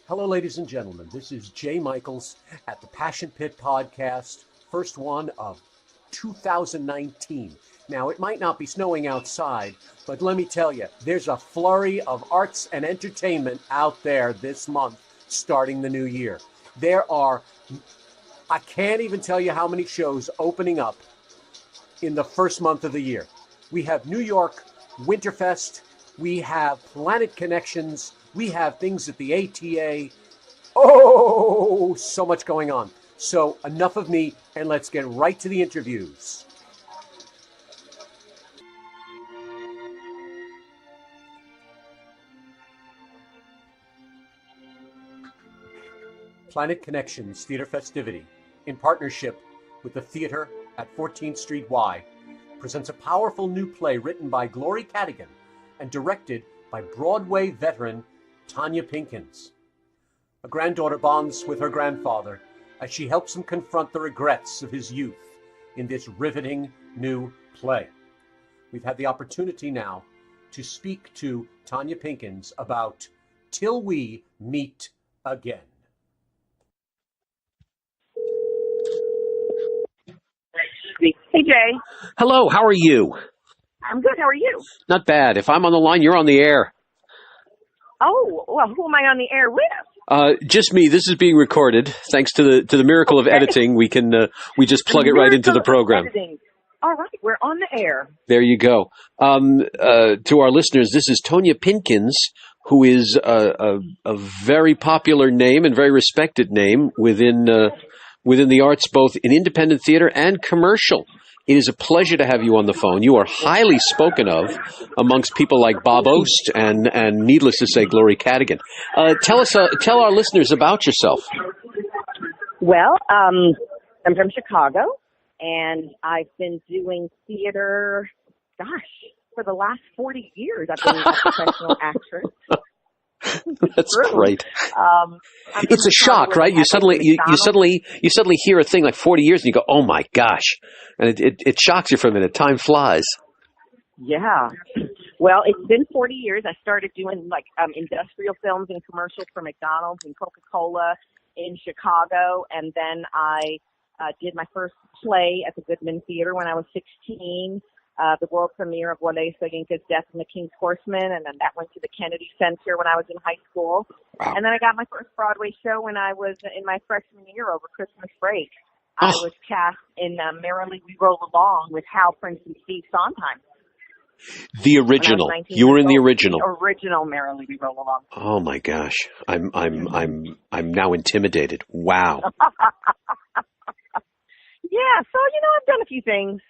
Hello, ladies and gentlemen. This is Jay Michaels at the Passion Pit podcast, first one of 2019. Now, it might not be snowing outside, but let me tell you, there's a flurry of arts and entertainment out there this month, starting the new year. I can't even tell you how many shows opening up in the first month of the year. We have New York Winterfest. We have Planet Connections. We have things at the ATA. Oh, so much going on. So enough of me, and let's get right to the interviews. Planet Connections Theatre Festivity, in partnership with the theater at 14th Street Y, presents a powerful new play written by Glory Kadigan and directed by Broadway veteran Tonya Pinkins. A granddaughter bonds with her grandfather as she helps him confront the regrets of his youth in this riveting new play. We've had the opportunity now to speak to Tonya Pinkins about Till We Meet Again. Hey, Jay. Hello, how are you? I'm good. How are you? Not bad. If I'm on the line, you're on the air. Oh, well, who am I on the air with? Just me. This is being recorded. Thanks to the miracle of editing, we just plug it right into the program. Editing. All right, we're on the air. There you go. To our listeners, this is Tonya Pinkins, who is a very popular name and very respected name within the arts, both in independent theater and commercial. It is a pleasure to have you on the phone. You are highly spoken of amongst people like Bob Ost and needless to say, Glory Kadigan. Tell our listeners about yourself. Well, I'm from Chicago, and I've been doing theater, for the last 40 years. I've been a professional actress. That's great. It's a shock, right? You suddenly hear a thing like 40 years and you go, "Oh my gosh!" And it shocks you for a minute. Time flies. Yeah. Well, it's been 40 years. I started doing industrial films and commercials for McDonald's and Coca-Cola in Chicago, and then I did my first play at the Goodman Theater when I was 16. The world premiere of Wale Soyinka's Death and the King's Horseman, and then that went to the Kennedy Center when I was in high school. Wow. And then I got my first Broadway show when I was in my freshman year over Christmas break. I was cast in Merrily We Roll Along with Hal Prince and Steve Sondheim. The original. You were in the original. The original Merrily We Roll Along. Oh my gosh, I'm now intimidated. Wow. Yeah, so I've done a few things.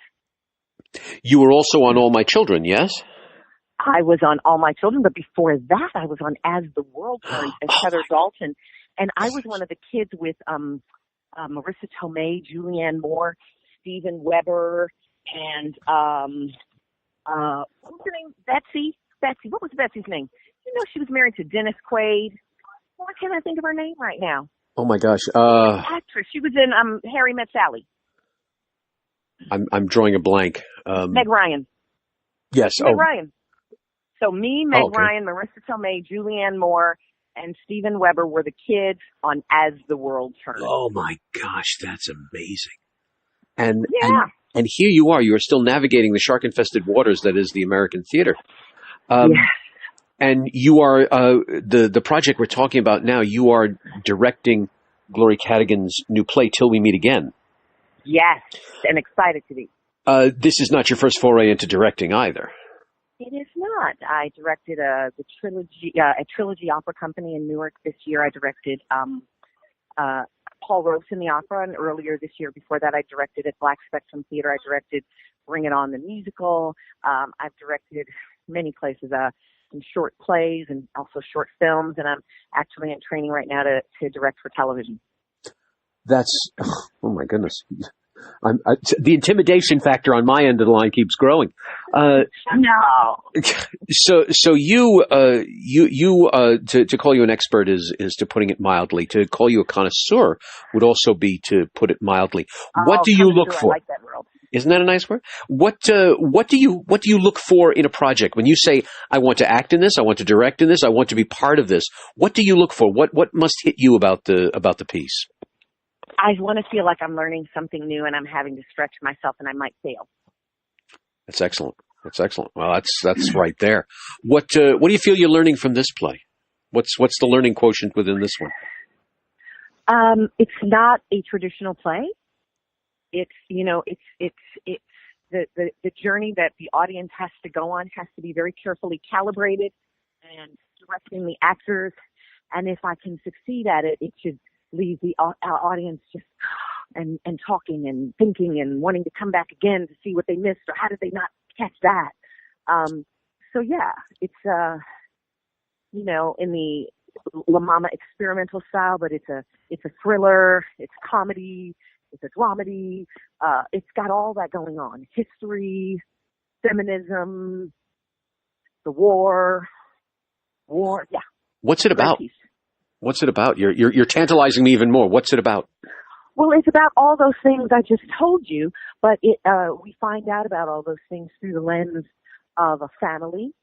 You were also on All My Children, yes? I was on All My Children, but before that, I was on As the World Turns as Heather Dalton, and I was one of the kids with Marissa Tomei, Julianne Moore, Steven Weber, and what was her name? Betsy. What was Betsy's name? She was married to Dennis Quaid. Why can't I think of her name right now? Oh my gosh. Actress. She was in Harry Met Sally. I'm drawing a blank. Meg Ryan. Yes. Meg Ryan. So me, Meg Ryan, Marissa Tomei, Julianne Moore, and Steven Weber were the kids on As the World Turns. Oh my gosh, that's amazing. And here you are. You are still navigating the shark-infested waters that is the American theater. Yes. And you are the project we're talking about now. You are directing Glory Kadigan's new play, Till We Meet Again. Yes, and excited to be. This is not your first foray into directing either. It is not. I directed a trilogy opera company in Newark this year. I directed Paul Robeson in the opera, and earlier this year, before that, I directed at Black Spectrum Theater. I directed Bring It On the musical. I've directed many places, some short plays and also short films, and I'm actually in training right now to direct for television. That's, oh my goodness. The intimidation factor on my end of the line keeps growing. No. So you to call you an expert is to putting it mildly. To call you a connoisseur would also be to put it mildly. What do you look for? I like that world. Isn't that a nice word? What do you look for in a project when you say, I want to act in this, I want to direct in this, I want to be part of this? What do you look for? What must hit you about the piece? I want to feel like I'm learning something new and I'm having to stretch myself and I might fail. That's excellent. That's excellent. Well, that's right there. What do you feel you're learning from this play? What's the learning quotient within this one? It's not a traditional play. It's the journey that the audience has to go on has to be very carefully calibrated and directing the actors. And if I can succeed at it, it should leave our audience just and talking and thinking and wanting to come back again to see what they missed or how did they not catch that. So yeah, it's in the La Mama experimental style, but it's a thriller, it's comedy, it's a dramedy. It's got all that going on: history, feminism, the war. Yeah. What's it about? What's it about? You're tantalizing me even more. What's it about? Well, it's about all those things I just told you, but we find out about all those things through the lens of a family,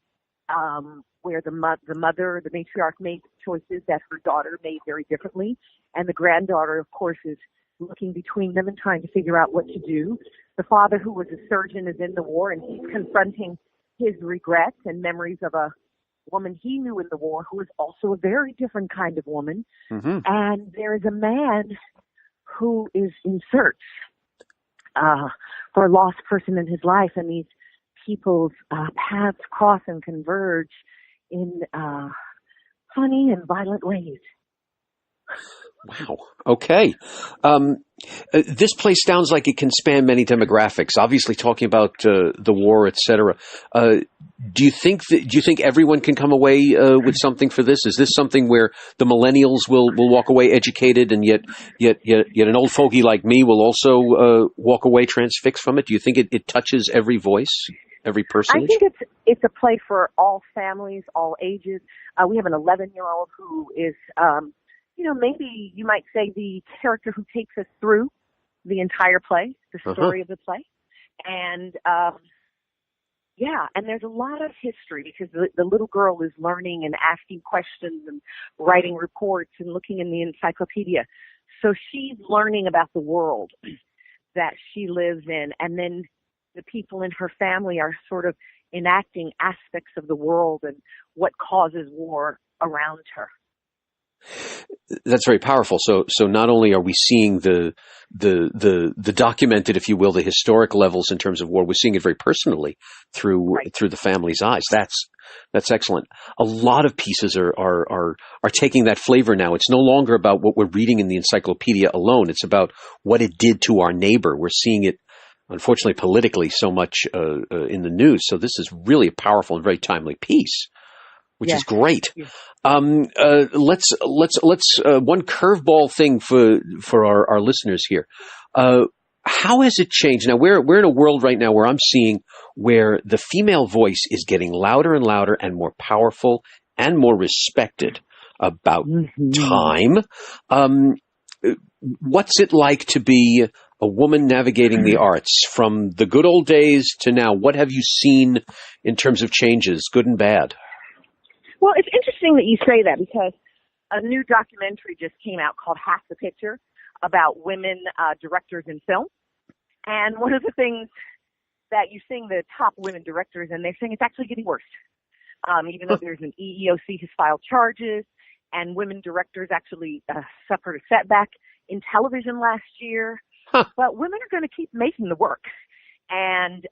where the mother, the matriarch, made choices that her daughter made very differently, and the granddaughter, of course, is looking between them and trying to figure out what to do. The father, who was a surgeon, is in the war, and he's confronting his regrets and memories of a woman he knew in the war who was also a very different kind of woman. Mm-hmm. And there is a man who is in search for a lost person in his life, and these people's paths cross and converge in funny and violent ways. Wow. Okay. This place sounds like it can span many demographics. Obviously, talking about the war, etc. Do you think everyone can come away with something for this? Is this something where the millennials will walk away educated, and yet an old fogey like me will also walk away transfixed from it? Do you think it touches every voice, every person? I think it's a play for all families, all ages. We have an 11-year-old who is. Maybe you might say the character who takes us through the entire play, the story of the play. And, and there's a lot of history because the little girl is learning and asking questions and writing reports and looking in the encyclopedia. So she's learning about the world that she lives in. And then the people in her family are sort of enacting aspects of the world and what causes war around her. That's very powerful. So not only are we seeing the documented, if you will, the historic levels in terms of war, we're seeing it very personally through the family's eyes. That's excellent. A lot of pieces are taking that flavor now. It's no longer about what we're reading in the encyclopedia alone. It's about what it did to our neighbor. We're seeing it, unfortunately, politically so much in the news. So this is really a powerful and very timely piece, which is great. Yeah. Let's one curveball thing for our listeners here. How has it changed? Now we're in a world right now where I'm seeing where the female voice is getting louder and louder and more powerful and more respected about time. What's it like to be a woman navigating the arts from the good old days to now? What have you seen in terms of changes, good and bad? Well, it's interesting that you say that because a new documentary just came out called Half the Picture about women directors in film. And one of the things that you're seeing the top women directors, and they're saying it's actually getting worse. Even though there's an EEOC has filed charges, and women directors actually suffered a setback in television last year. But women are going to keep making the work. And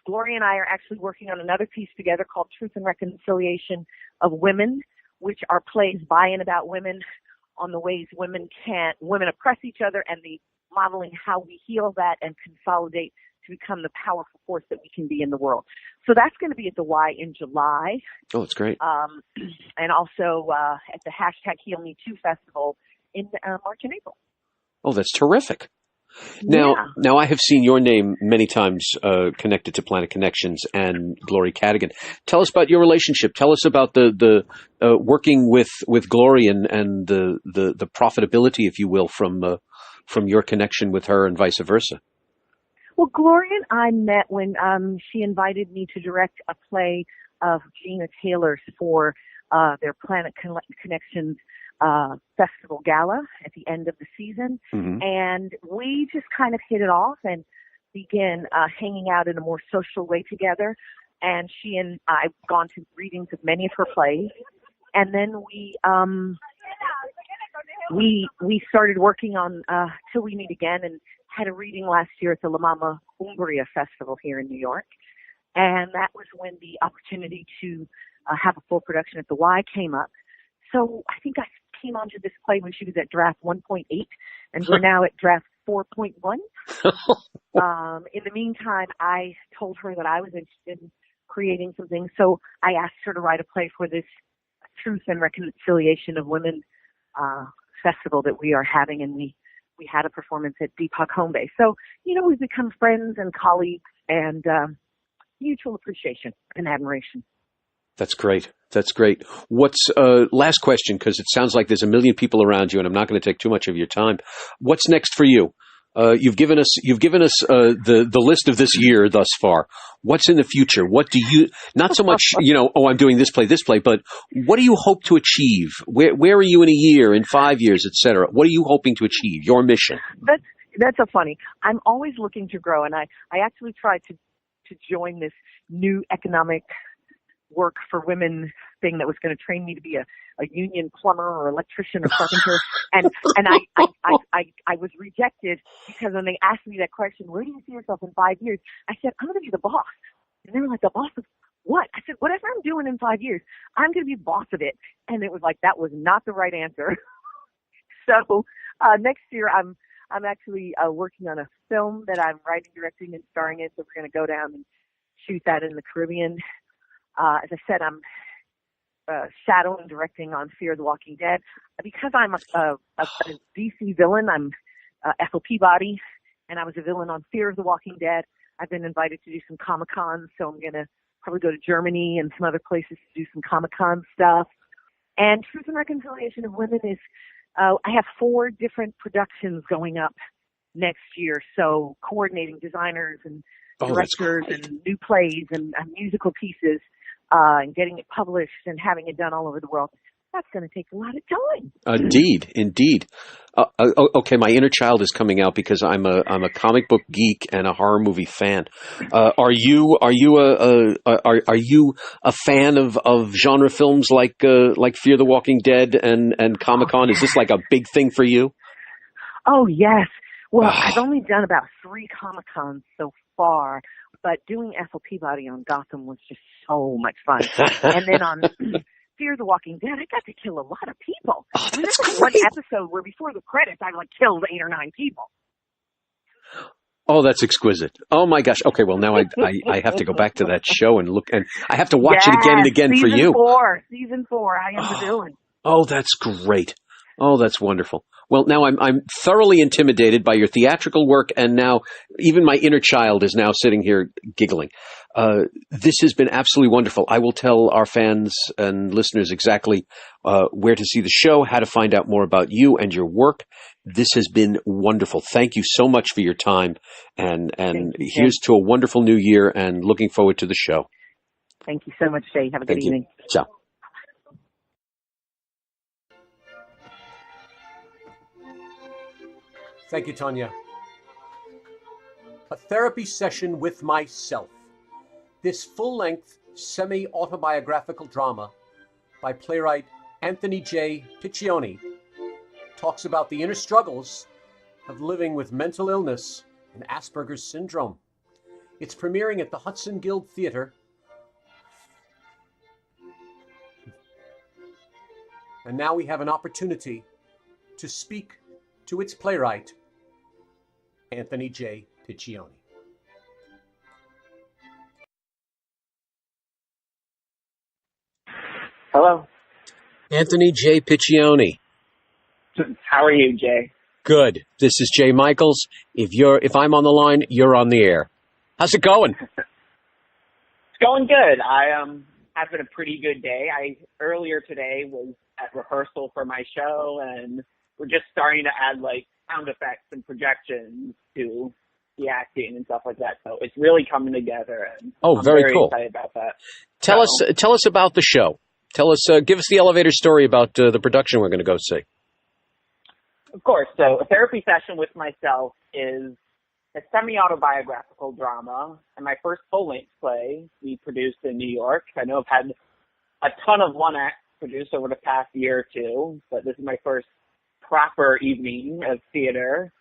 Glory and I are actually working on another piece together called Truth and Reconciliation of Women, which are plays by and about women on the ways women oppress each other and the modeling how we heal that and consolidate to become the powerful force that we can be in the world. So that's going to be at the Y in July. Oh, that's great. And also at the #HealMeToo Festival in March and April. Oh, that's terrific. Now I have seen your name many times connected to Planet Connections and Glory Kadigan. Tell us about your relationship. Tell us about the working with Glory and the profitability, if you will, from your connection with her and vice versa. Well, Gloria and I met when she invited me to direct a play of Regina Taylor's for their Planet Connections Festival Gala at the end of the season. Mm-hmm. And we just kind of hit it off and began hanging out in a more social way together. And she and I've gone to readings of many of her plays. And then we started working on Till We Meet Again, and had a reading last year at the La Mama Umbria Festival here in New York. And that was when the opportunity to have a full production at the Y came up. So I think I came onto this play when she was at draft 1.8, and we're now at draft 4.1. In the meantime, I told her that I was interested in creating something, so I asked her to write a play for this Truth and Reconciliation of Women festival that we are having, and we had a performance at Deepak Home Base. So, we've become friends and colleagues, and mutual appreciation and admiration. That's great. That's great. What's last question, because it sounds like there's a million people around you, and I'm not going to take too much of your time. What's next for you? You've given us the list of this year thus far. What's in the future? What do you, not so much, I'm doing this play, but what do you hope to achieve? Where are you in a year, in 5 years, et cetera? What are you hoping to achieve? Your mission? That's so funny. I'm always looking to grow, and I actually tried to join this new economic work for women thing that was going to train me to be a union plumber or electrician or carpenter. And I was rejected because when they asked me that question, where do you see yourself in 5 years? I said, I'm going to be the boss. And they were like, the boss of what? I said, whatever I'm doing in 5 years, I'm going to be the boss of it. And it was like, that was not the right answer. So, next year I'm actually working on a film that I'm writing, directing, and starring in. So we're going to go down and shoot that in the Caribbean. As I said, I'm shadowing and directing on Fear of the Walking Dead. Because I'm a DC villain, I'm Ethel Peabody, and I was a villain on Fear of the Walking Dead. I've been invited to do some Comic-Cons, so I'm going to probably go to Germany and some other places to do some Comic-Con stuff. And Truth and Reconciliation of Women is, I have 4 different productions going up next year, so coordinating designers and directors and new plays and musical pieces. And getting it published and having it done all over the world, that's going to take a lot of time. Indeed. Okay, my inner child is coming out because I'm a comic book geek and a horror movie fan. Are you a fan of genre films like Fear the Walking Dead and Comic-Con? Is this like a big thing for you? Oh yes. Well, I've only done about 3 Comic-Cons so far, but doing Ethel Peabody on Gotham was just so much fun. And then on Fear the Walking Dead, I got to kill a lot of people. Oh, There's great. one episode where before the credits, I killed 8 or 9 people. Oh, that's exquisite. Oh my gosh. Okay, well now I have to go back to that show and look, and I have to watch it again and again for you. Season 4, I am the villain. Oh, that's great. Oh, that's wonderful. Well, now I'm thoroughly intimidated by your theatrical work, and now even my inner child is now sitting here giggling. This has been absolutely wonderful. I will tell our fans and listeners exactly where to see the show, how to find out more about you and your work. This has been wonderful. Thank you so much for your time, and here's to a wonderful new year, and looking forward to the show. Thank you so much, Jay. Have a good evening. Ciao. Thank you, Tonya. A therapy session with myself. This full-length, semi-autobiographical drama by playwright Anthony J. Piccione talks about the inner struggles of living with mental illness and Asperger's syndrome. It's premiering at the Hudson Guild Theater. And now we have an opportunity to speak to its playwright, Anthony J. Piccione. Hello. Anthony J. Piccione. How are you, Jay? Good. This is Jay Michaels. If I'm on the line, you're on the air. How's it going? It's going good. I having a pretty good day. Earlier today was at rehearsal for my show, and we're just starting to add like sound effects and projections to the acting and stuff like that. So it's really coming together, and I'm very very cool. excited about that. Tell us about the show. Give us the elevator story about the production we're going to go see. Of course. So A Therapy Session with Myself is a semi-autobiographical drama, and my first full-length play we produced in New York. I know I've had a ton of one-act produced over the past year or two, but this is my first proper evening of theater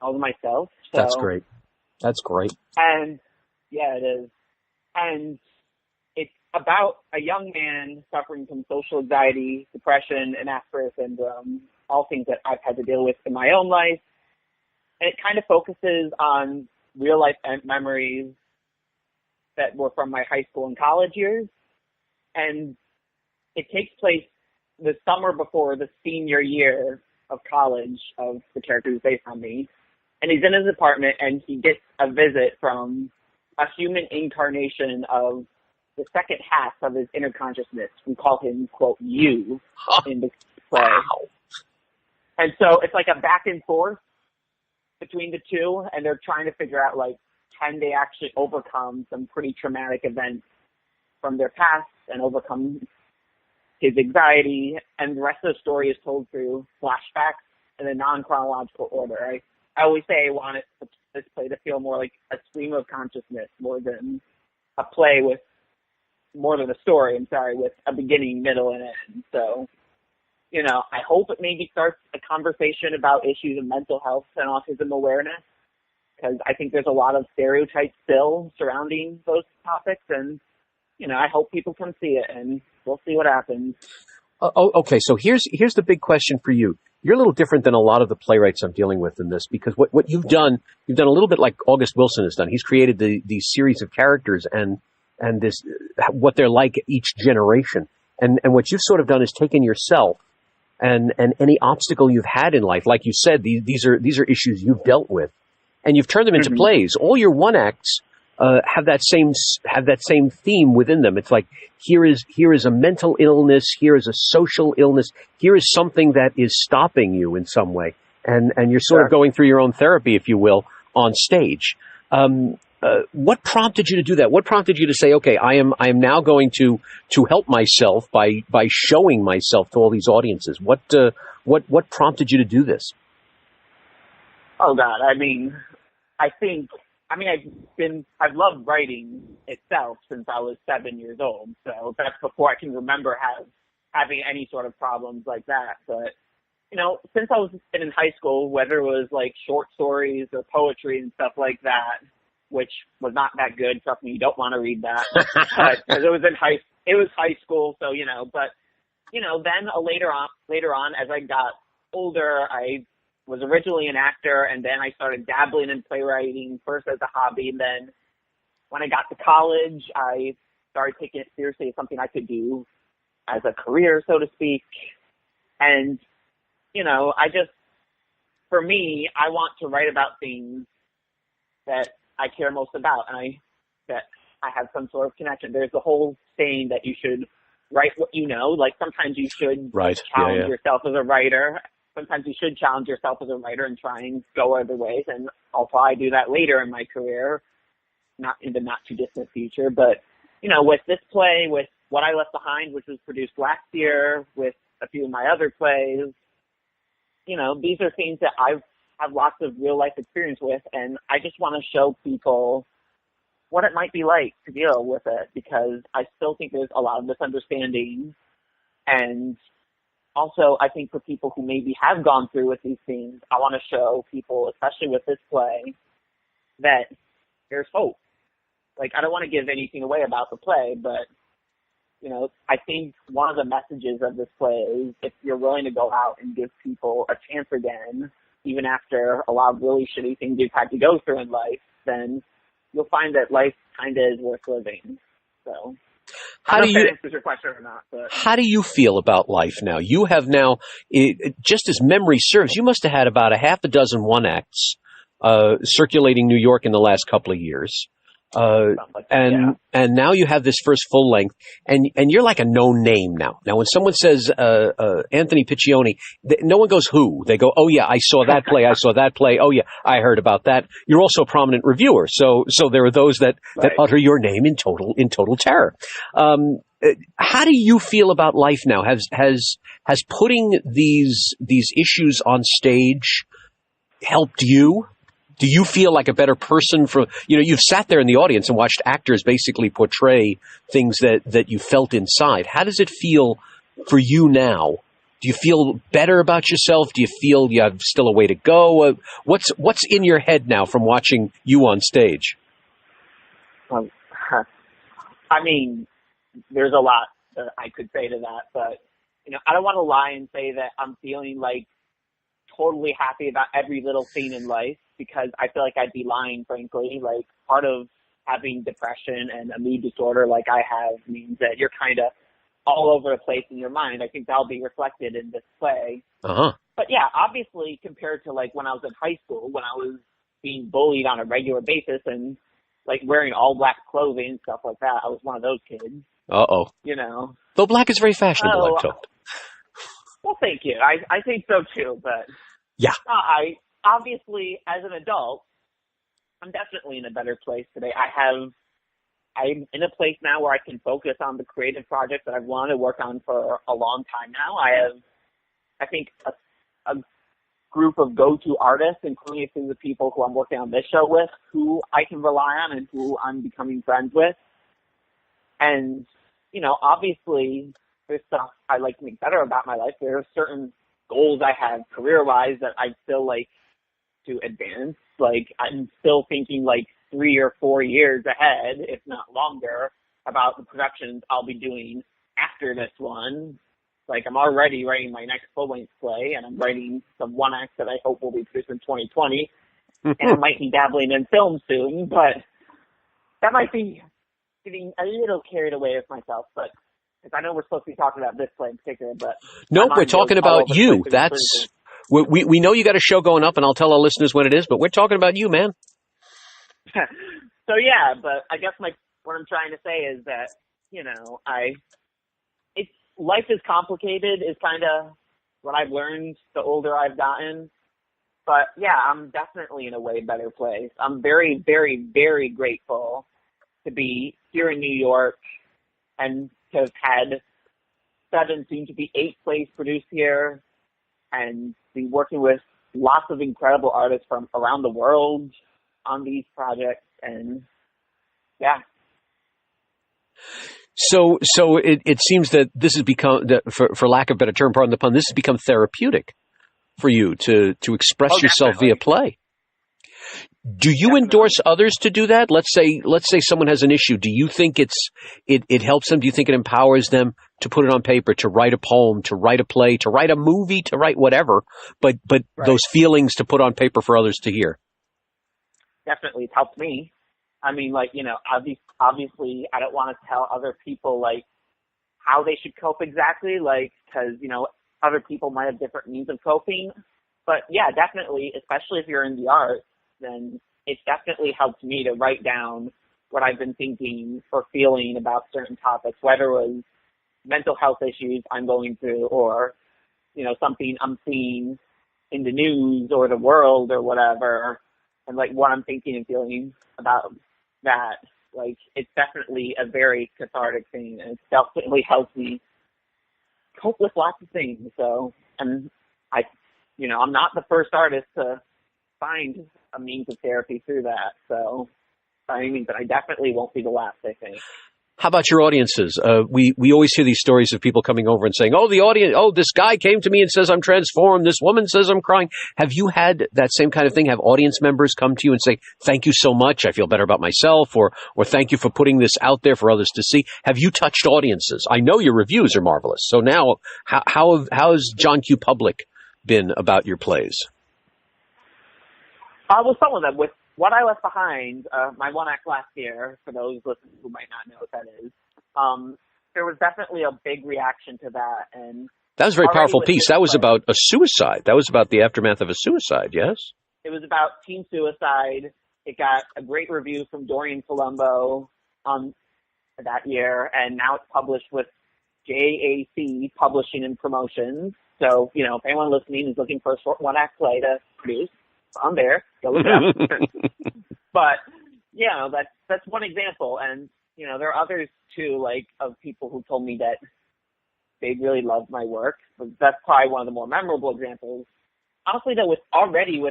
all to myself. So, That's great. And, yeah, it is. And it's about a young man suffering from social anxiety, depression, and Asperger's syndrome, all things that I've had to deal with in my own life. And it kind of focuses on real-life memories that were from my high school and college years. And it takes place the summer before the senior year of college of the character who's based on me. And he's in his apartment, and he gets a visit from a human incarnation of the second half of his inner consciousness. We call him, quote, you in the play. Wow. And so it's like a back and forth between the two, and they're trying to figure out, like, can they actually overcome some pretty traumatic events from their past and overcome his anxiety. And the rest of the story is told through flashbacks in a non-chronological order. I always say I want this play to feel more like a stream of consciousness more than a play with more than a story, with a beginning, middle, and end. So, I hope it maybe starts a conversation about issues of mental health and autism awareness, because I think there's a lot of stereotypes still surrounding those topics, and, I hope people can see it, and we'll see what happens. Okay, so here's the big question for you. You're a little different than a lot of the playwrights I'm dealing with in this, because what you've done a little bit like August Wilson has done. He's created these series of characters and this, what they're like each generation. And what you've sort of done is taken yourself and any obstacle you've had in life. Like you said, these are issues you've dealt with, and you've turned them into plays. All your one acts have that same theme within them. It's like, here is a mental illness, here is a social illness, here is something that is stopping you in some way, and you're sort of going through your own therapy, if you will, on stage. What prompted you to do that? What prompted you to say, okay, I am now going to help myself by showing myself to all these audiences? What prompted you to do this? Oh God, I've loved writing itself since I was 7 years old. So that's before I can remember having any sort of problems like that. But, since I was in high school, whether it was like short stories or poetry and stuff like that, which was not that good. Trust me, you don't want to read that. Because it was high school. So, but, then later on, as I got older, I was originally an actor, and then I started dabbling in playwriting, first as a hobby, and then when I got to college, I started taking it seriously as something I could do as a career, so to speak. And, for me, I want to write about things that I care most about, and that I have some sort of connection. There's the whole saying that you should write what you know. Like, sometimes you should challenge yourself as a writer. Sometimes you should challenge yourself as a writer and try and go other ways. And I'll probably do that later in my career, not in the not too distant future. But, with this play, with What I Left Behind, which was produced last year, with a few of my other plays, these are things that I've have lots of real life experience with. And I just want to show people what it might be like to deal with it, because I still think there's a lot of misunderstanding. And also, I think for people who maybe have gone through with these things, I want to show people, especially with this play, that there's hope. Like, I don't want to give anything away about the play, but, I think one of the messages of this play is if you're willing to go out and give people a chance again, even after a lot of really shitty things you've had to go through in life, then you'll find that life kind of is worth living. So, I don't know if that answers your question or not. But how do you feel about life now? You have now, just as memory serves, you must have had about a half a dozen one acts circulating New York in the last couple of years. And now you have this first full length, and you're like a known name now. Now, when someone says Anthony Piccione, no one goes who. They go, oh yeah, I saw that play. I saw that play. Oh yeah, I heard about that. You're also a prominent reviewer, so there are those that utter your name in total terror. How do you feel about life now? Has putting these issues on stage helped you? Do you feel like a better person you've sat there in the audience and watched actors basically portray things that you felt inside. How does it feel for you now? Do you feel better about yourself? Do you feel you have still a way to go? What's in your head now from watching you on stage? I mean, there's a lot that I could say to that, but, I don't want to lie and say that I'm feeling like totally happy about every little thing in life, because I feel like I'd be lying, frankly. Like, part of having depression and a mood disorder like I have means that you're kind of all over the place in your mind. I think that'll be reflected in this play. Uh-huh. But yeah, obviously, compared to like when I was in high school, when I was being bullied on a regular basis and like wearing all black clothing and stuff like that, I was one of those kids. Uh-oh. Though black is very fashionable, I'm told. Well, thank you. I think so too, but yeah. I obviously, as an adult, I'm definitely in a better place today. I'm in a place now where I can focus on the creative projects that I've wanted to work on for a long time now. I have, I think, a group of go-to artists, including a few of the people who I'm working on this show with, who I can rely on and who I'm becoming friends with. And, obviously, there's stuff I like to make better about my life. There are certain goals I have career-wise that I still like to advance. Like, I'm still thinking like 3 or 4 years ahead, if not longer, about the productions I'll be doing after this one. Like, I'm already writing my next full-length play, and I'm writing some one-acts that I hope will be produced in 2020. And I might be dabbling in film soon, but that might be getting a little carried away with myself. But because I know we're supposed to be talking about this play in particular, but nope, we're talking about you. We know you got a show going up, and I'll tell our listeners when it is. But we're talking about you, man. So yeah, but I guess what I'm trying to say is that life is complicated. Is kind of what I've learned the older I've gotten. But yeah, I'm definitely in a way better place. I'm very, very, very grateful to be here in New York and to have had 7, soon to be 8 plays produced here, and be working with lots of incredible artists from around the world on these projects. And yeah. So it seems that this has become, for lack of a better term, pardon the pun, this has become therapeutic for you to express yourself via play. Do you endorse others to do that? Let's say someone has an issue. Do you think it helps them? Do you think it empowers them to put it on paper, to write a poem, to write a play, to write a movie, to write whatever, but those feelings to put on paper for others to hear? Definitely, it's helped me. I mean, obviously, I don't want to tell other people, how they should cope exactly, because, other people might have different means of coping. But, yeah, definitely, especially if you're in the arts, then it definitely helped me to write down what I've been thinking or feeling about certain topics, whether it was mental health issues I'm going through or, something I'm seeing in the news or the world or whatever, and, what I'm thinking and feeling about that. It's definitely a very cathartic thing, and it definitely helps me cope with lots of things. So, and I'm not the first artist to find a means of therapy through that. So, by any means, but I definitely won't be the last, I think. How about your audiences? We always hear these stories of people coming over and saying, the audience, this guy came to me and says I'm transformed. This woman says I'm crying. Have you had that same kind of thing? Have audience members come to you and say, thank you so much, I feel better about myself, or thank you for putting this out there for others to see? Have you touched audiences? I know your reviews are marvelous. So now, how has John Q. Public been about your plays? Well, some of them. With What I Left Behind, my one act last year, for those listeners who might not know what that is, there was definitely a big reaction to that. And that was a very powerful piece. That was about a suicide. That was about the aftermath of a suicide, yes? It was about teen suicide it got a great review from Dorian Colombo that year, and now it's published with JAC Publishing and Promotions. So, you know, if anyone listening is looking for a short one-act play to produce, I'm there. Go look it up. But, you know, that's one example. And, you know, there are others, too, like, of people who told me that they really loved my work. But that's probably one of the more memorable examples. Honestly, though, with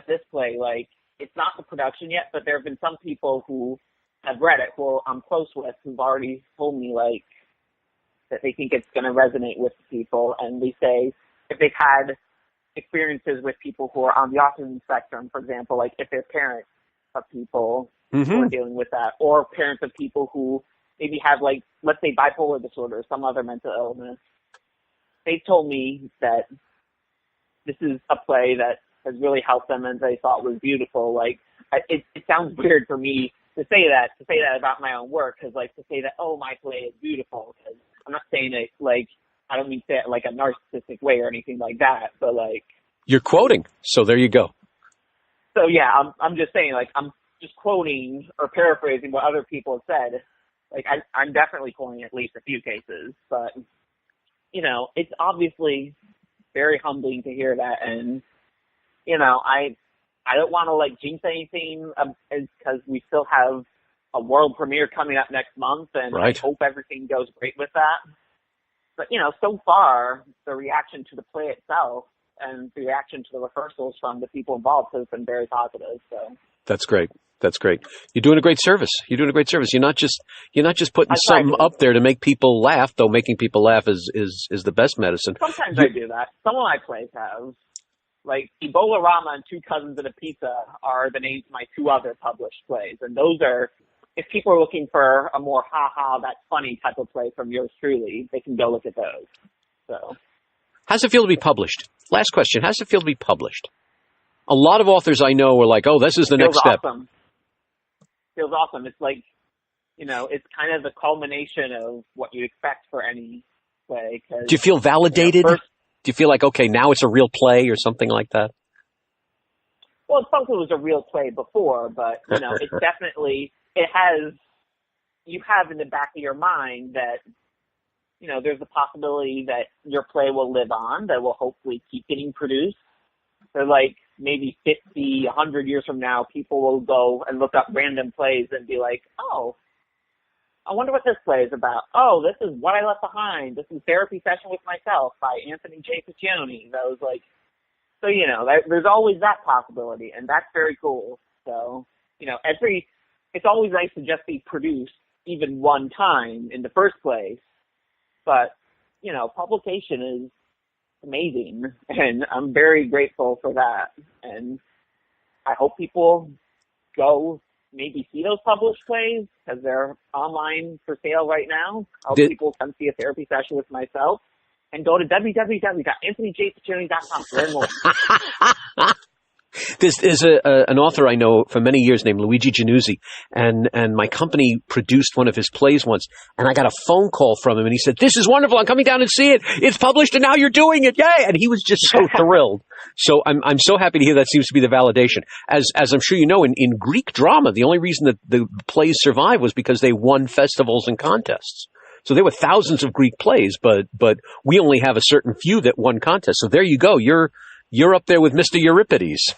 this play, like, it's not the production yet, but there have been some people who have read it, who I'm close with, who've already told me, like, that they think it's going to resonate with people. And they say if they've had experiences with people who are on the autism spectrum, for example, like if they're parents of people who are dealing with that, or parents of people who maybe have, like, let's say bipolar disorder or some other mental illness, they told me that this is a play that has really helped them and they thought was beautiful. Like, it sounds weird for me to say that about my own work, because, like, to say that, oh, my play is beautiful, because I'm not saying it, like, I don't mean to say it like a narcissistic way or anything like that, but, like... You're quoting, so there you go. So, yeah, I'm just saying, like, I'm just quoting or paraphrasing what other people have said. Like, I'm definitely quoting at least a few cases, but, you know, it's obviously very humbling to hear that, and, you know, I don't want to, like, jinx anything because we still have a world premiere coming up next month, and right. I hope everything goes great with that. But, you know, so far, the reaction to the play itself and the reaction to the rehearsals from the people involved has been very positive. So that's great. That's great. You're doing a great service. You're not just putting something up there to make people laugh, though making people laugh is the best medicine. Sometimes I do that. Some of my plays have. Like, Ebola Rama and Two Cousins and a Pizza are the names of my two other published plays. And those are, if people are looking for a more ha-ha, that's funny type of play from yours truly, they can go look at those. So, how's it feel to be published? Last question. How's it feel to be published? A lot of authors I know were like, oh, this is the next step. Feels awesome. It's like, you know, it's kind of the culmination of what you expect for any play. Do you feel validated? You know, do you feel like, okay, now it's a real play or something like that? Well, it felt it was a real play before, but, you know, it's definitely, you have in the back of your mind that, you know, there's a possibility that your play will live on, that will hopefully keep getting produced. So, like, maybe 50, 100 years from now, people will go and look up random plays and be like, oh, I wonder what this play is about. Oh, this is What I Left Behind. This is Therapy Session with Myself by Anthony J. Piccione. That was like, so, you know, there's always that possibility, and that's very cool. So, you know, it's always nice to just be produced even one time in the first place. But, you know, publication is amazing, and I'm very grateful for that. And I hope people go maybe see those published plays, because they're online for sale right now. I hope people come see A Therapy Session with Myself, and go to www.anthonyjpiccione.com to learn more. There's an author I know for many years named Luigi Januzzi, and my company produced one of his plays once, and I got a phone call from him, and he said, "This is wonderful, I'm coming down and see it. It's published, and now you're doing it, yay!" And he was just so thrilled. So I'm so happy to hear that seems to be the validation. As I'm sure you know, in Greek drama, the only reason that the plays survived was because they won festivals and contests. So there were thousands of Greek plays, but we only have a certain few that won contests. So there you go. You're up there with Mr. Euripides.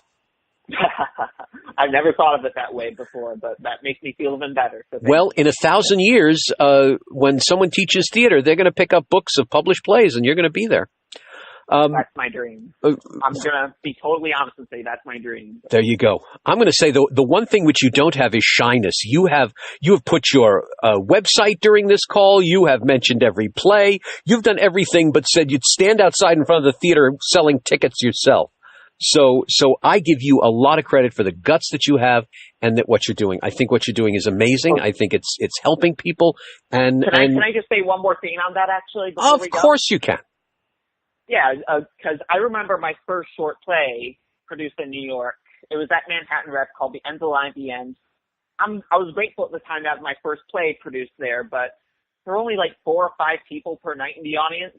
I've never thought of it that way before, but that makes me feel even better. So well, in 1,000 years, when someone teaches theater, they're going to pick up books of published plays, and you're going to be there. That's my dream. I'm going to be totally honest and say that's my dream. There you go. I'm going to say the one thing which you don't have is shyness. You have put your website during this call. You have mentioned every play. You've done everything but said you'd stand outside in front of the theater selling tickets yourself. So I give you a lot of credit for the guts that you have and that what you're doing. I think what you're doing is amazing. I think it's helping people. And can I just say one more thing on that, actually? Of course you can. Yeah, because I remember my first short play produced in New York. It was at Manhattan Rep called The End of the Line at the End. I was grateful at the time to have my first play produced there, but there were only like 4 or 5 people per night in the audience,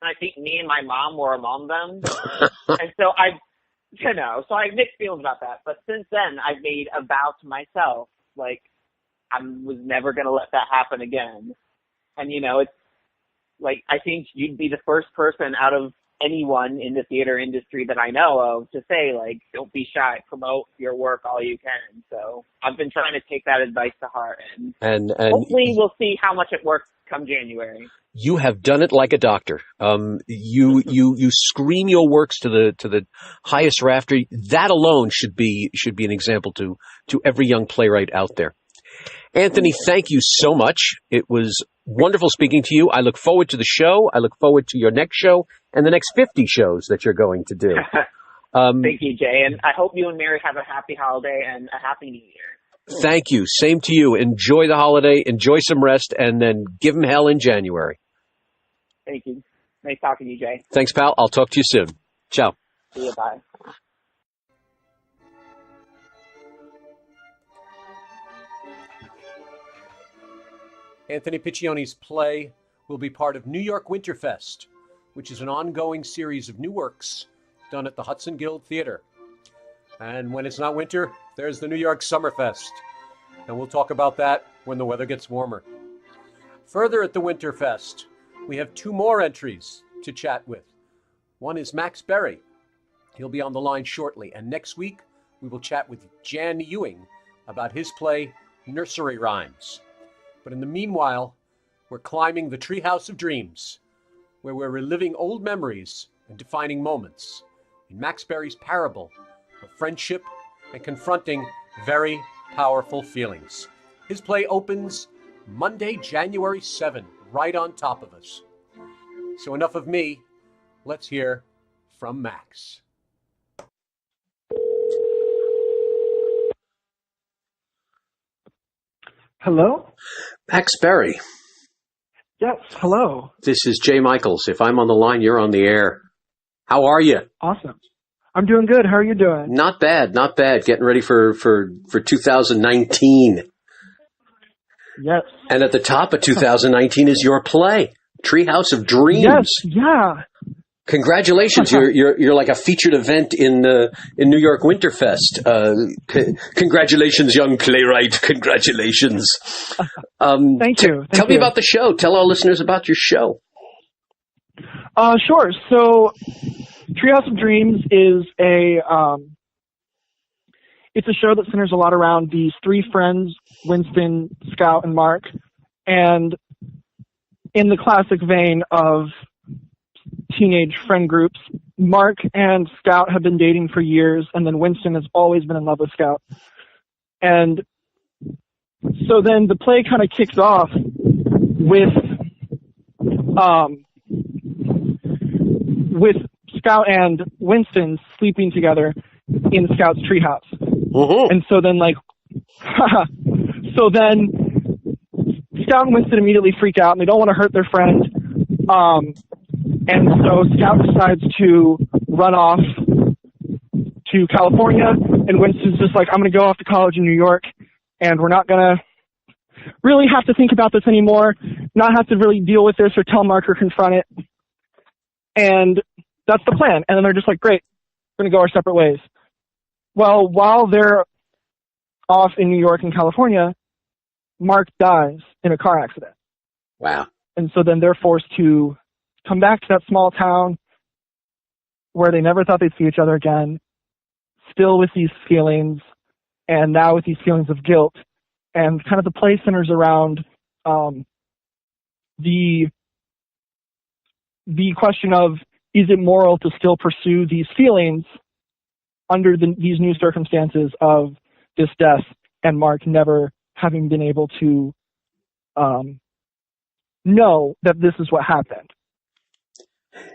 and I think me and my mom were among them. And so So I have mixed feelings about that. But since then, I've made a vow to myself, like, I was never going to let that happen again. And, it's like, I think you'd be the first person out of anyone in the theater industry that I know of to say, like, don't be shy, promote your work all you can. So I've been trying to take that advice to heart, and hopefully we'll see how much it works come January. You have done it like a doctor. You scream your works to the highest rafter. That alone should be an example to every young playwright out there. Anthony, thank you so much. It was wonderful speaking to you. I look forward to the show. I look forward to your next show and the next 50 shows that you're going to do. Thank you, Jay. And I hope you and Mary have a happy holiday and a happy new year. Thank you. Same to you. Enjoy the holiday. Enjoy some rest, and then give them hell in January. Thank you. Nice talking to you, Jay. Thanks, pal. I'll talk to you soon. Ciao. See you. Bye. Anthony Piccione's play will be part of New York Winterfest, which is an ongoing series of new works done at the Hudson Guild Theater. And when it's not winter, there's the New York Summerfest. And we'll talk about that when the weather gets warmer. Further at the Winterfest, we have 2 more entries to chat with. One is Max Perri. He'll be on the line shortly. And next week, we will chat with Jan Ewing about his play, Nursery Rhymes. But in the meanwhile, we're climbing the Treehouse of Dreams, where we're reliving old memories and defining moments in Max Perri's parable of friendship and confronting very powerful feelings. His play opens Monday, January 7, right on top of us. So enough of me. Let's hear from Max. Hello? Max Perri. Yes, hello. This is Jay Michaels. If I'm on the line, you're on the air. How are you? Awesome. I'm doing good. How are you doing? Not bad, not bad. Getting ready for 2019. Yes. And at the top of 2019 is your play, Treehouse of Dreams. Yes, yeah. Congratulations! You're like a featured event in New York Winterfest. Congratulations, young playwright! Congratulations. Thank you. Tell me about the show. Tell our listeners about your show. Sure. So, Treehouse of Dreams is it's a show that centers a lot around these 3 friends, Winston, Scout, and Mark, and in the classic vein of teenage friend groups, Mark and Scout have been dating for years, and then Winston has always been in love with Scout. And so then the play kind of kicks off with Scout and Winston sleeping together in Scout's treehouse. Mm-hmm. And so then Scout and Winston immediately freak out, and they don't want to hurt their friend. And so Scout decides to run off to California, and Winston's just like, I'm going to go off to college in New York, and we're not going to really have to think about this anymore, not have to really deal with this or tell Mark or confront it. And that's the plan. And then they're just like, great, we're going to go our separate ways. Well, while they're off in New York and California, Mark dies in a car accident. Wow. And so then they're forced to come back to that small town where they never thought they'd see each other again, still with these feelings, and now with these feelings of guilt. And kind of the play centers around the question of, is it moral to still pursue these feelings under these new circumstances of this death and Mark never having been able to know that this is what happened?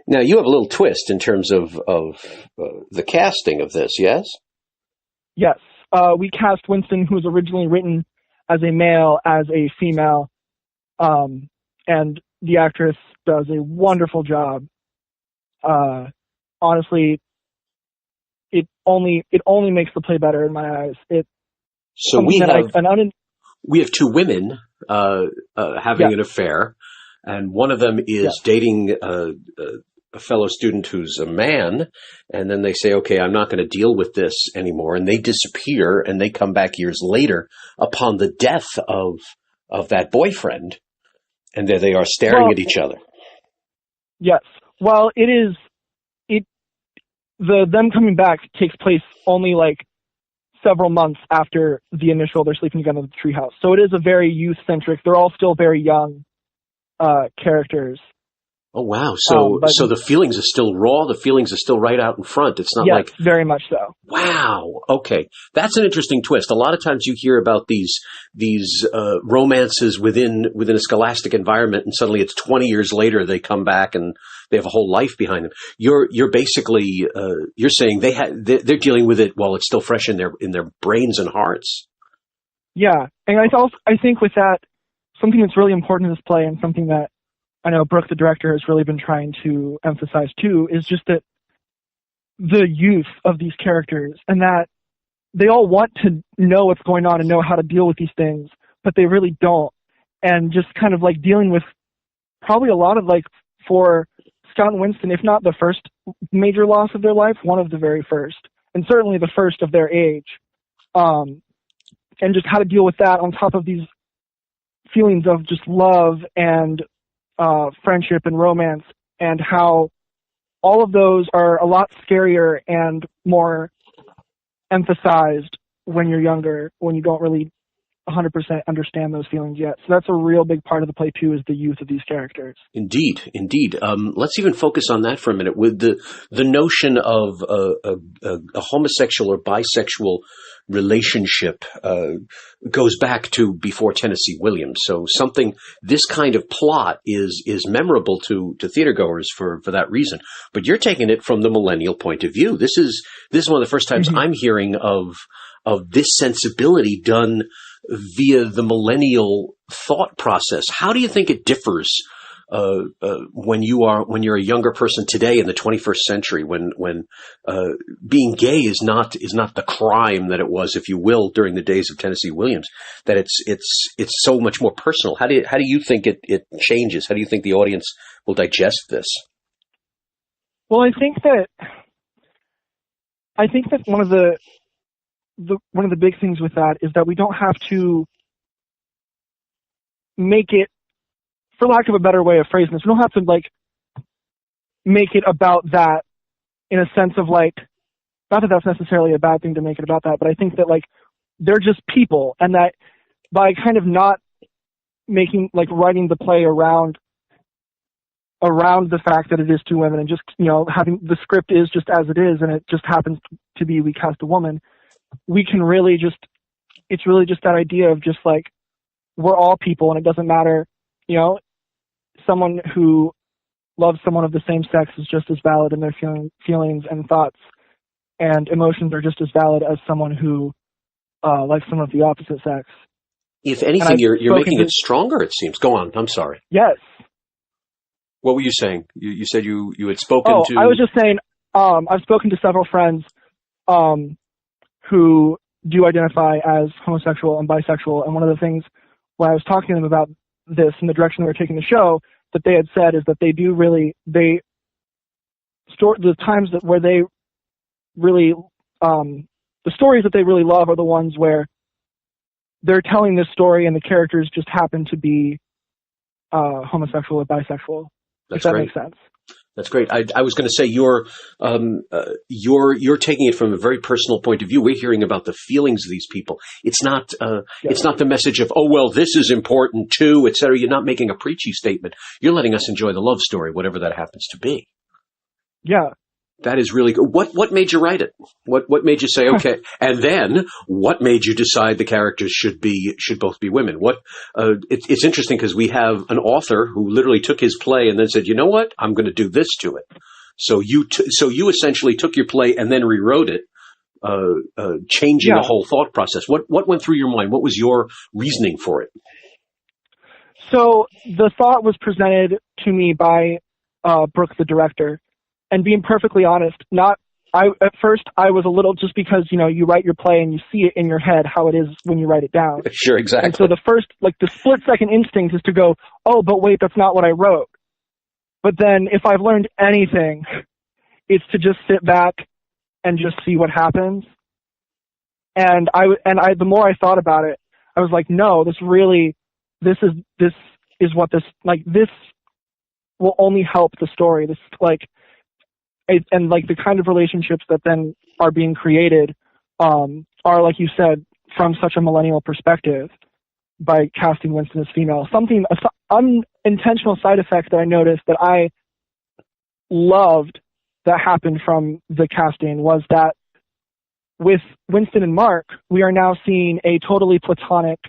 Now, you have a little twist in terms of the casting of this, yes? Yes. We cast Winston, who was originally written as a male, as a female, and the actress does a wonderful job. Honestly, it only makes the play better in my eyes. So we have 2 women having an affair, and one of them is dating fellow student who's a man, and then they say, okay, I'm not going to deal with this anymore, and they disappear, and they come back years later upon the death of that boyfriend, and there they are staring at each other. Yes. Well, them coming back takes place only like several months after the initial they're sleeping together in the treehouse. So it is a very youth-centric, they're all still very young characters. Oh, wow. So the feelings are still raw. The feelings are still right out in front. It's not like... Yes, very much so. Wow. Okay. That's an interesting twist. A lot of times you hear about these romances within a scholastic environment, and suddenly it's 20 years later they come back and they have a whole life behind them. You're basically you're saying they're dealing with it while it's still fresh in their brains and hearts. Yeah. And I think with that, something that's really important in this play, and something that I know Brooke, the director, has really been trying to emphasize too, is just that the youth of these characters, and that they all want to know what's going on and know how to deal with these things, but they really don't. And just kind of like dealing with probably a lot of, like, for Scott and Winston, if not the first major loss of their life, one of the very first, and certainly the first of their age. And just how to deal with that on top of these feelings of just love and friendship and romance, and how all of those are a lot scarier and more emphasized when you're younger, when you don't really 100% understand those feelings yet. So that's a real big part of the play too, is the youth of these characters. Indeed. Let's even focus on that for a minute, with the notion of a homosexual or bisexual relationship goes back to before Tennessee Williams. So this kind of plot is memorable to theatergoers for that reason. But you're taking it from the millennial point of view. This is one of the first times I'm hearing of this sensibility done via the millennial thought process. How do you think it differs when you're a younger person today in the 21st century, when being gay is not the crime that it was, if you will, during the days of Tennessee Williams, that it's so much more personal? How do you think it changes? How do you think the audience will digest this? Well, I think that one of the big things with that is that we don't have to make it, for lack of a better way of phrasing this, we don't have to like make it about that, in a sense of like, not that that's necessarily a bad thing to make it about that, but I think that like they're just people, and that by kind of not making, like, writing the play around the fact that it is two women, and just, you know, having the script is just as it is, and it just happens to be we cast a woman, we can really just, it's really just that idea of just like, we're all people, and it doesn't matter, you know, someone who loves someone of the same sex is just as valid in their feelings and thoughts and emotions are just as valid as someone who likes someone of the opposite sex. If anything, you're making it stronger, it seems. Go on. I'm sorry. Yes. What were you saying? You said you had spoken to... I was just saying, I've spoken to several friends who do identify as homosexual and bisexual, and one of the things when I was talking to them about this and the direction they were taking the show, that they had said is that they do really, the times where they really, the stories that they really love are the ones where they're telling this story and the characters just happen to be homosexual or bisexual. That's if that great. Makes sense. That's great. I was going to say you're taking it from a very personal point of view. We're hearing about the feelings of these people. It's not It's not the message of, oh well, this is important too, etc. You're not making a preachy statement. You're letting us enjoy the love story, whatever that happens to be. Yeah. That is really good. What made you write it? What made you say, okay? And then what made you decide the characters should both be women? It's interesting because we have an author who literally took his play and then said, you know what? I'm going to do this to it. So you essentially took your play and then rewrote it, changing the whole thought process. What went through your mind? What was your reasoning for it? So the thought was presented to me by Brooke, the director. And being perfectly honest, at first I was a little, just because, you know, you write your play and you see it in your head how it is when you write it down. Sure, exactly. And so the first, like the split second instinct is to go, oh, but wait, that's not what I wrote. But then if I've learned anything, it's to just sit back and just see what happens. And the more I thought about it, I was like, no, this is what this will only help the story. This and the kind of relationships that then are being created are, like you said, from such a millennial perspective by casting Winston as female. Something, unintentional side effect that I noticed that I loved that happened from the casting was that with Winston and Mark, we are now seeing a totally platonic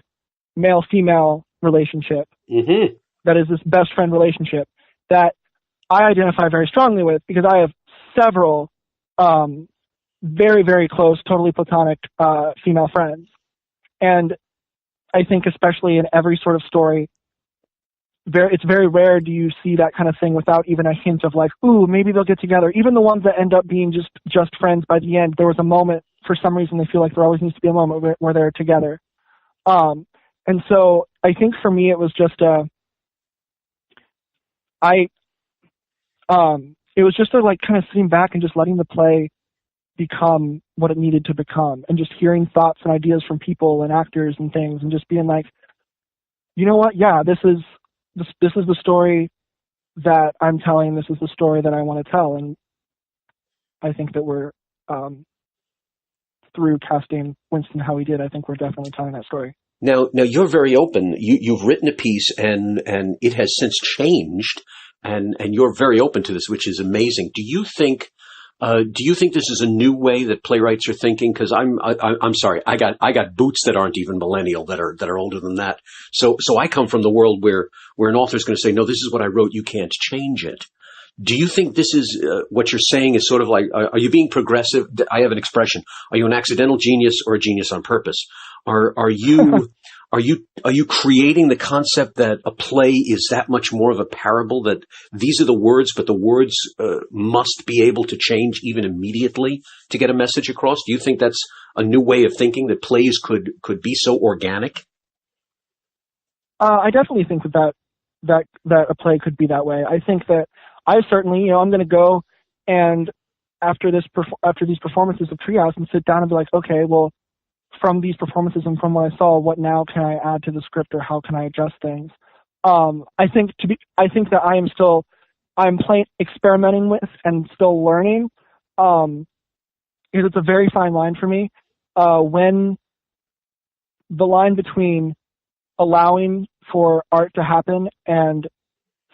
male-female relationship. Mm-hmm. That is this best friend relationship that I identify very strongly with, because I have several very, very close, totally platonic female friends. And I think especially in every sort of story, it's very rare do you see that kind of thing without even a hint of like, ooh, maybe they'll get together. Even the ones that end up being just friends by the end, there was a moment, for some reason they feel like there always needs to be a moment where they're together. And so I think for me it was just it was just like kind of sitting back and just letting the play become what it needed to become, and just hearing thoughts and ideas from people and actors and things, and just being like, you know what? Yeah, this is the story that I'm telling. This is the story that I want to tell. And I think that we're through casting Winston how he did, I think we're definitely telling that story. Now you're very open. You've written a piece, and it has since changed, and you're very open to this, which is amazing. Do you think this is a new way that playwrights are thinking? Because I'm sorry, I got boots that aren't even millennial, that are older than that. So I come from the world where an author is going to say, no, this is what I wrote, you can't change it. Do you think this is what you're saying is sort of like, are you being progressive? I have an expression. Are you an accidental genius or a genius on purpose? Are you creating the concept that a play is that much more of a parable, that these are the words, but the words must be able to change even immediately to get a message across? Do you think that's a new way of thinking, that plays could be so organic? I definitely think that a play could be that way. I think that I certainly, I'm going to go and after these performances of Treehouse and sit down and be like, okay, well, from these performances and from what I saw, what now can I add to the script, or how can I adjust things? I think that I'm experimenting with and still learning. Because it's a very fine line for me. When the line between allowing for art to happen and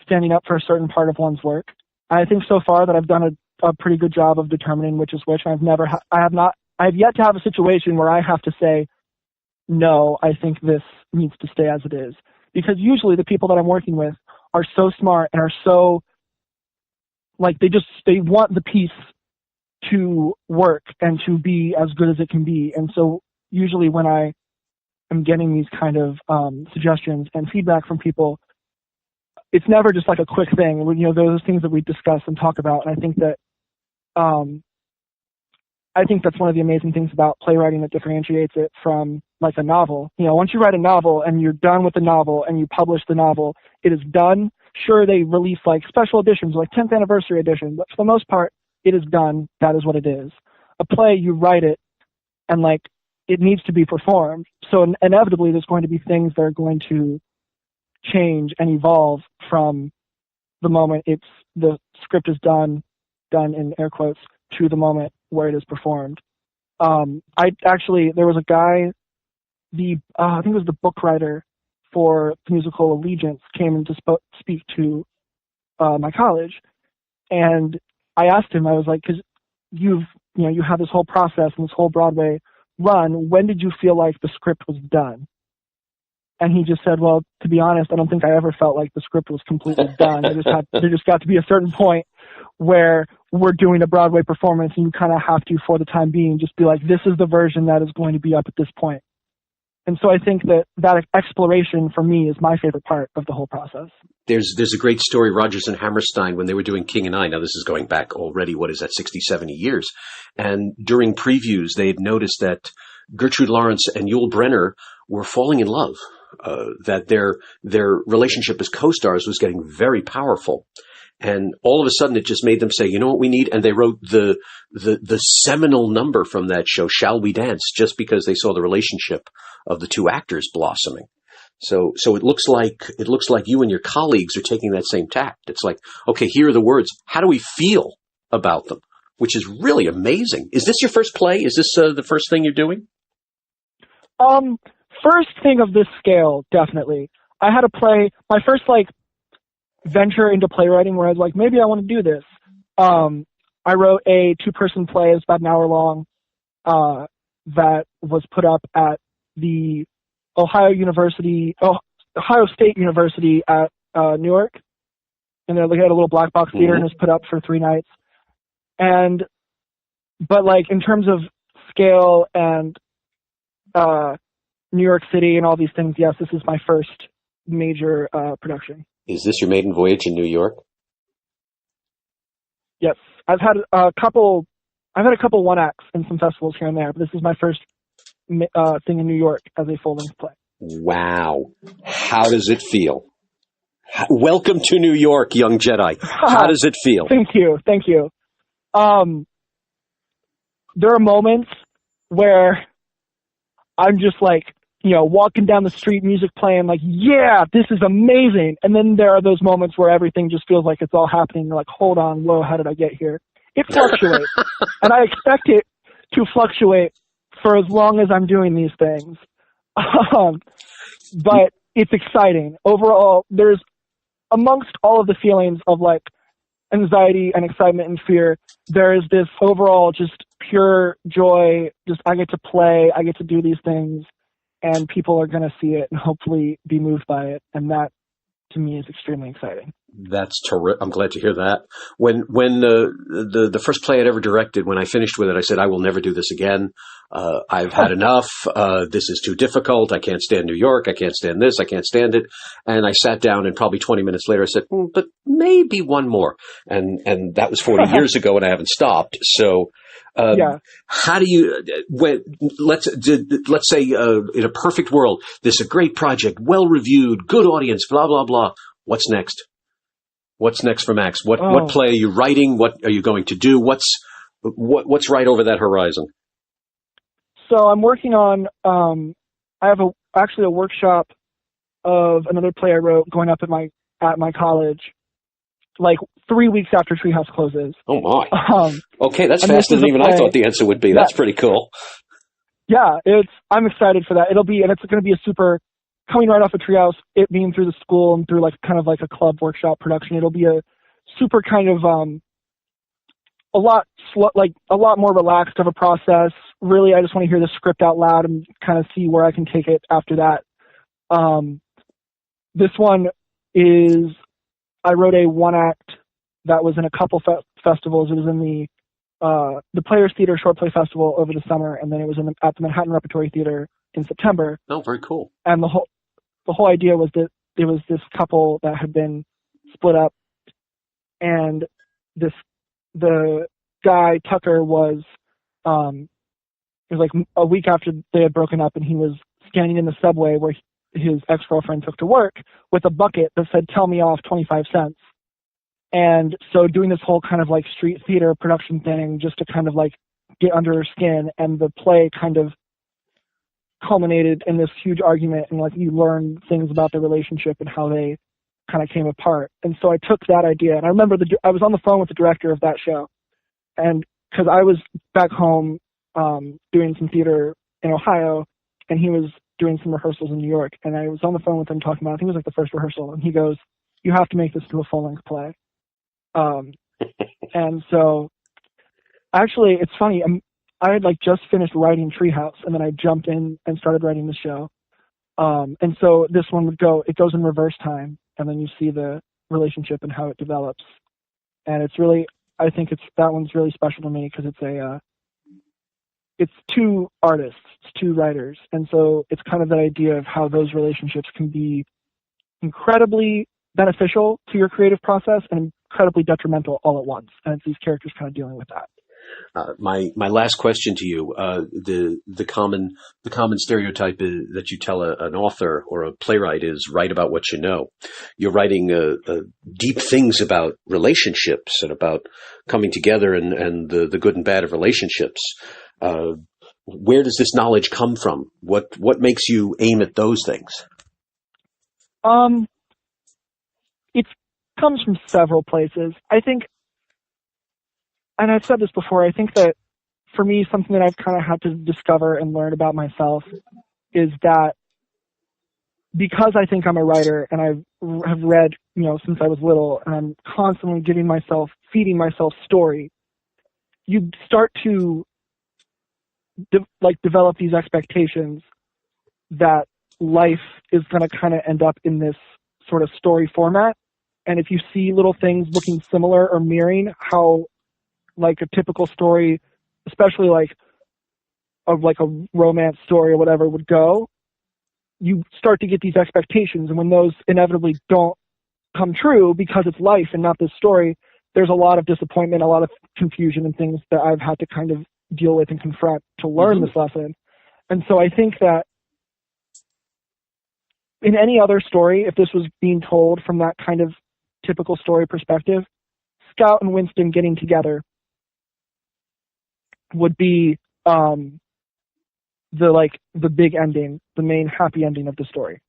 standing up for a certain part of one's work. I think so far that I've done a pretty good job of determining which is which. I have yet to have a situation where I have to say, no, I think this needs to stay as it is. Because usually the people that I'm working with are so smart and are so, like, they want the piece to work and to be as good as it can be. And so usually when I am getting these kind of suggestions and feedback from people, it's never just like a quick thing. Those things that we discuss and talk about. And I think that's one of the amazing things about playwriting that differentiates it from like a novel. Once you write a novel and you're done with the novel and you publish the novel, it is done. Sure, they release like special editions, like 10th anniversary edition, but for the most part, it is done. That is what it is. A play, you write it and like it needs to be performed. So inevitably there's going to be things that are going to change and evolve from the moment the script is done in air quotes, to the moment where it is performed. There was a guy, I think it was the book writer for the musical Allegiance, came in to speak to my college, and I asked him, I was like, because you have this whole process and this whole Broadway run, when did you feel like the script was done? And he just said, well, to be honest, I don't think I ever felt like the script was completely done. There just got to be a certain point where we're doing a Broadway performance and you kind of have to, for the time being, just be like, this is the version that is going to be up at this point. And so I think that exploration for me is my favorite part of the whole process. There's a great story, Rodgers and Hammerstein, when they were doing King and I. Now, this is going back already, 60, 70 years. And during previews, they had noticed that Gertrude Lawrence and Yul Brynner were falling in love, that their relationship as co-stars was getting very powerful. And all of a sudden it just made them say, you know what we need? And they wrote the seminal number from that show, Shall We Dance, just because they saw the relationship of the two actors blossoming. So it looks like you and your colleagues are taking that same tact. It's like, okay, here are the words. How do we feel about them? Which is really amazing. Is this your first play? Is this the first thing you're doing? First thing of this scale, definitely. I had a play, my first venture into playwriting where I was like, maybe I want to do this. I wrote a 2-person play. It's about an hour long, that was put up at the Ohio State University at Newark. And they had a little black box theater, and it was put up for 3 nights. But in terms of scale and New York City and all these things, yes, this is my first major production. Is this your maiden voyage in New York? Yes, I've had a couple one acts in some festivals here and there, but this is my first thing in New York as a full-length play. Wow. How does it feel? Welcome to New York, young Jedi. How does it feel? Thank you. There are moments where I'm just walking down the street, music playing, yeah, this is amazing. And then there are those moments where everything just feels like it's all happening. You're like, hold on, whoa, how did I get here? It fluctuates. And I expect it to fluctuate for as long as I'm doing these things. But it's exciting. Overall, there's, amongst all of the feelings of anxiety and excitement and fear, there is this overall just pure joy. Just I get to play, I get to do these things, and people are going to see it and hopefully be moved by it. And that, to me, is extremely exciting. That's terrific. I'm glad to hear that. When the first play I'd ever directed, when I finished with it, I said, I will never do this again. I've had enough. This is too difficult. I can't stand New York. I can't stand this. I can't stand it. And I sat down, and probably 20 minutes later I said, but maybe one more. And that was 40 years ago, and I haven't stopped. So, how do you, let's say, in a perfect world, this is a great project, well reviewed, good audience, blah, blah, blah. What's next? What's next for Max? What play are you writing? What are you going to do? What's right over that horizon? So I'm working on, I have actually a workshop of another play I wrote going up at my college, 3 weeks after Treehouse closes. Oh my. Okay, that's faster than even I thought the answer would be. That's pretty cool. Yeah, I'm excited for that. It's going to be a super, coming right off of Treehouse, it being through the school and through a club workshop production. It'll be a super kind of, a lot more relaxed of a process. Really, I just want to hear the script out loud and kind of see where I can take it after that. This one is, I wrote a one act that was in a couple festivals. It was in the Players Theater Short Play Festival over the summer, and then it was at the Manhattan Repertory Theater in September. Oh, very cool. And the whole idea was that there was this couple that had been split up, and the guy, Tucker, was it was a week after they had broken up, and he was standing in the subway where his ex-girlfriend took to work with a bucket that said, "Tell me off 25 cents." And so doing this whole kind of street theater production thing just to kind of get under her skin, and the play kind of culminated in this huge argument, and you learn things about their relationship and how they kind of came apart. And so I took that idea, and I remember I was on the phone with the director of that show, and because I was back home doing some theater in Ohio, and he was doing some rehearsals in New York, and I was on the phone with him talking about, I think it was the first rehearsal, and he goes, "You have to make this into a full-length play." And so actually it's funny, I had just finished writing Treehouse, and then I jumped in and started writing the show. And so this one it goes in reverse time, and then you see the relationship and how it develops. And it's really, I think that one's really special to me because it's two artists, it's two writers. And so it's kind of that idea of how those relationships can be incredibly beneficial to your creative process and incredibly detrimental all at once. And it's these characters kind of dealing with that. My last question to you: the common stereotype is that you tell an author or a playwright is write about what you know. You're writing deep things about relationships and about coming together and the good and bad of relationships. Where does this knowledge come from? What makes you aim at those things? It comes from several places. I think, and I've said this before, I think that for me, something that I've kind of had to discover and learn about myself is that because I think I'm a writer and I have read, since I was little, and I'm constantly feeding myself story, you start to develop these expectations that life is going to kind of end up in this sort of story format. And if you see little things looking similar or mirroring how like a typical story, especially like a romance story or whatever would go, you start to get these expectations. And when those inevitably don't come true because it's life and not this story, there's a lot of disappointment, a lot of confusion and things that I've had to kind of deal with and confront to learn this lesson. And so I think that in any other story, if this was being told from that kind of typical story perspective, Scout and Winston getting together would be the big ending, the main happy ending of the story.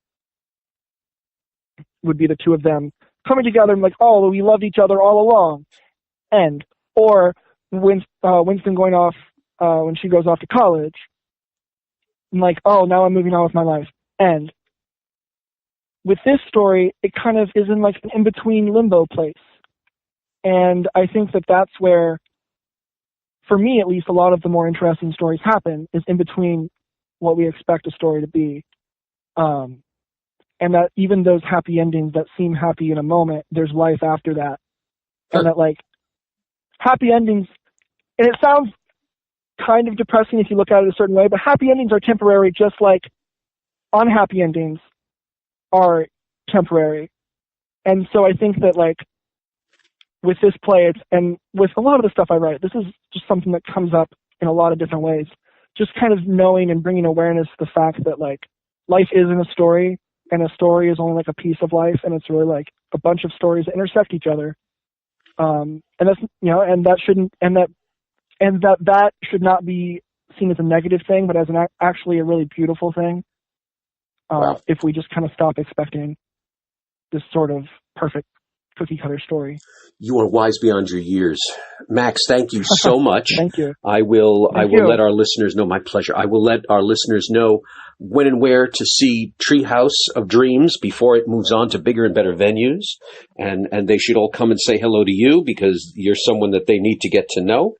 Would be the two of them coming together and like, oh, we loved each other all along. End. Or Winston going off when she goes off to college. And like, oh, now I'm moving on with my life. End. With this story, it kind of is in like an in-between limbo place. And I think that that's where, for me at least, a lot of the more interesting stories happen, is in between what we expect a story to be. And that even those happy endings that seem happy in a moment, there's life after that. And that like happy endings, and it sounds kind of depressing if you look at it a certain way, but happy endings are temporary, just like unhappy endings are temporary. And so I think that like with this play, and with a lot of the stuff I write, this is just something that comes up in a lot of different ways. Just kind of knowing and bringing awareness to the fact that like life isn't a story, and a story is only like a piece of life, and it's really like a bunch of stories that intersect each other. And that's, and that shouldn't, and that should not be seen as a negative thing, but as actually a really beautiful thing. Wow. If we just kind of stop expecting this sort of perfect cookie cutter story. You are wise beyond your years. Max, thank you so much. Thank you. I will you. let our listeners know, my pleasure. I will let our listeners know when and where to see Treehouse of Dreams before it moves on to bigger and better venues. And they should all come and say hello to you because you're someone that they need to get to know.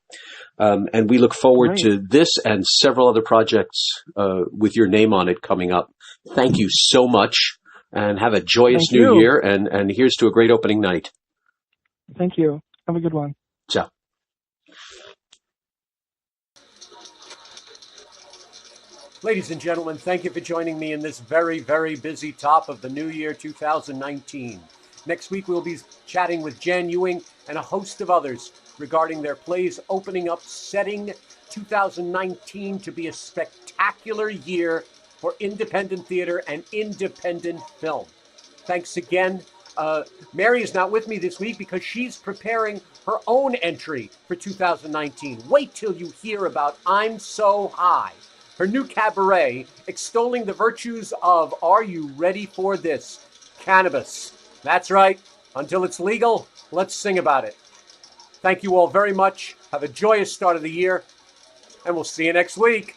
And we look forward to this and several other projects with your name on it coming up. Thank you so much, and have a joyous new year, and here's to a great opening night. Thank you. Have a good one. Ciao. Ladies and gentlemen, thank you for joining me in this very, very busy top of the new year 2019. Next week, we'll be chatting with Jan Ewing and a host of others regarding their plays opening up, setting 2019 to be a spectacular year for independent theater and independent film. Thanks again. Mary is not with me this week because she's preparing her own entry for 2019. Wait till you hear about I'm So High, her new cabaret extolling the virtues of, are you ready for this? Cannabis. That's right. Until it's legal, let's sing about it. Thank you all very much. Have a joyous start of the year, and we'll see you next week.